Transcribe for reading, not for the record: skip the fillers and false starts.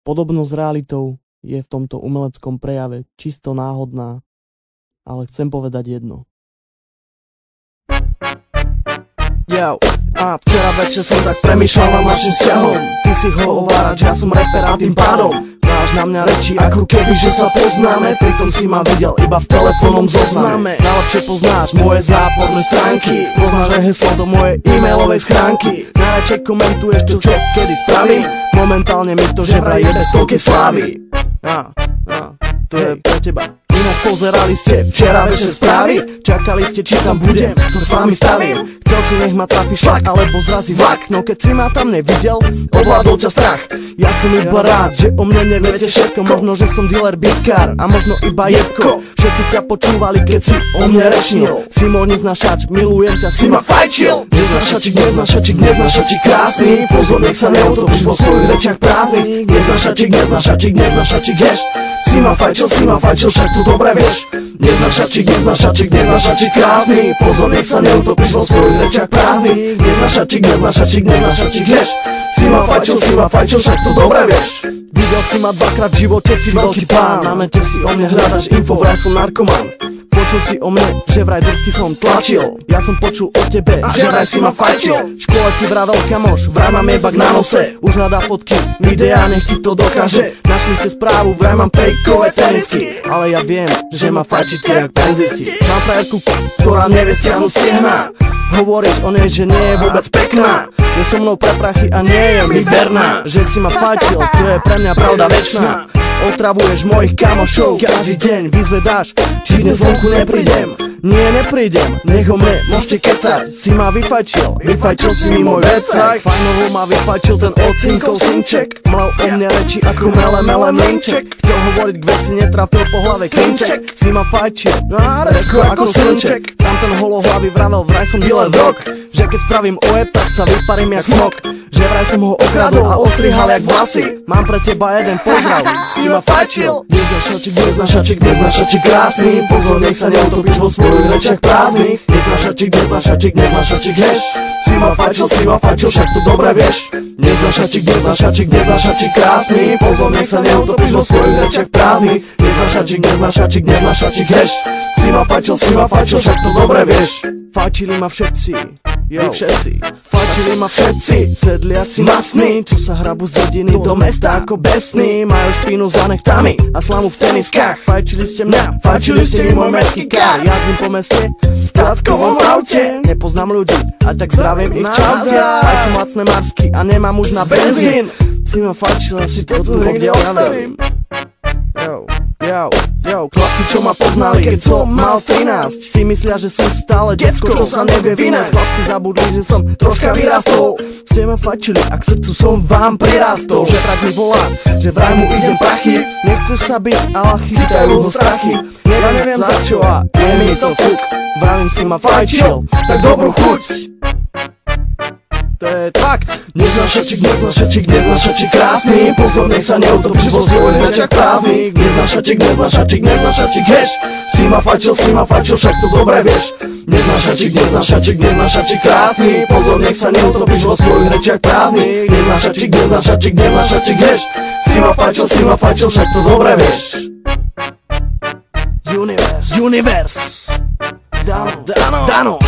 Podobnosť s realitou je v tomto umeleckom prejave čisto náhodná, ale chcem povedať jedno. Yo, a včera večer som tak premýšľal nad našim vzťahom. Ty si ho ovárač, ja som rapper a tým pádom máš na mňa reči ako keby, že sa poznáme. Pritom si ma videl iba v telefónnom zozname. Najlepšie poznáš moje záporné stránky, poznáš aj heslo do mojej e-mailovej schránky. Najradšej komentuješ čo kedy spravím. Momentálne mi to že vraj je bez toľkej slávy. To je pre teba. Ináč pozerali ste včera večer správy, čakali ste či tam budem, sa s vami stavím. Chcel si nech ma trafi šlak, alebo zrazí vlak, no keď si ma tam nevidel, ovládol ťa strach. Ja som iba rád, že o mne neviete všetko, možno že som dealer bitkár a možno iba jebko. Všetci ťa počúvali, keď si o mne rečnil. Si môj neznašač, milujem ťa, si ma fajčil. Neznašačik, neznašačik, neznašačik krásny, pozor nech sa neutopíš vo svojich rečiach prázdnych. Neznašačik, neznašačik, neznašačik heš, si ma fajčil, však tu dobre vieš. Neznašačik, neznašačik, neznašačik krásny, pozor nech sa neutopíš vo svojich rečiach prázdnych. Neznašačik, neznašačik, neznašačik heš, si ma fajčil, však tu dobre vieš. Videl si ma dvakrát v živote, si veľký pán. Na nete si o mne hľadaš info, vraj som narkoman. Počul si o mne, že vraj drtky som tlačil. Ja som počul o tebe, že vraj si ma fajčil. V škole ti vravel kamoš, vraj mám jebak na nose. Už nadá fotky, videá, nech ti to dokáže. Našli ste správu, vraj mám fejkové tenisky. Ale ja viem, že ma fajčíte jak penzisti. Mám frajerku, ktorá nevie stiahnuť stiehna. Hovoríš o nej, že nie je vôbec pekná. Je so mnou pre prachy a nie je mi verná. Že si ma fajčil, to je pre mňa pravda večná. Otravuješ mojich kamošov každý deň, vyzvedáš, či dnes vonku neprídem. Nie, neprídem, nech o mne môžete kecať. Si ma vyfajčil si mi môj vecák. Fajnovo ma vyfajčil ten ocinkov synček. Mlel o mne reči ako mele mlinček. Chcel hovoriť k veci, netrafil po hlave klinček. Si ma fajčil, rezko ako slnček. Tam ten holohlavý vravel, vraj som dealer drog. Že keď spravím ojeb, tak sa vyparím jak smok. Že vraj som ho okradol a ostrihal jak vlasy. Mám pre teba jeden pozdrav, si ma fajčil. Neznašačik, neznašačik krásny, pozor nech sa neutopíš vo svojich rečiach prázdnych. Neznašačik, neznašačik heš, si ma fajčil, však to dobre vieš. Neznašačik, neznašačik krásny, pozor nech sa neutopíš vo svojich rečiach prázdnych. Neznašačik heš, si ma fajčil, však to dobre vieš. Fajčili ma všetci, vy všetci. Fajčili ma všetci, sedliaci masní, čo sa hrabu z dediny do mesta ako besní. Majú špínu za nechtami a slamu v teniskách. Fajčili ste mňa, fajčili ste mi môj mestský kár. Jazdím po meste v tátkovom aute, nepoznám ľudí a tak zdravím ich čaute. Fajču lacné marsky a nemám už na benzín. Si ma fajčil, si to tu niekde ostavím. Yo, chlapci, čo ma poznali, keď som mal 13, si myslia, že som stále decko, čo sa nevie vynásť. Chlapci zabudli, že som troška vyrastol. Ste ma fajčili a k srdcu som vám prirastol. Že brat mi volá, že vraj mu idem prachy. Nechce sa byť, ale chytajú ho strachy. Ja neviem za čo a je mi to fuk. Vravím si ma fajčil, tak dobrú chuť. To je fakt. Neznašačik krásny, pozor nech sa neutopíš vo svojich rečiach prázdnych. Neznašačik heš, si ma fajčil, však to dobre vieš. Neznašačik krásny, pozor nech sa neutopíš vo svojich rečiach prázdnych. Neznašačik heš, si ma fajčil, však to dobre vieš. Universe Dano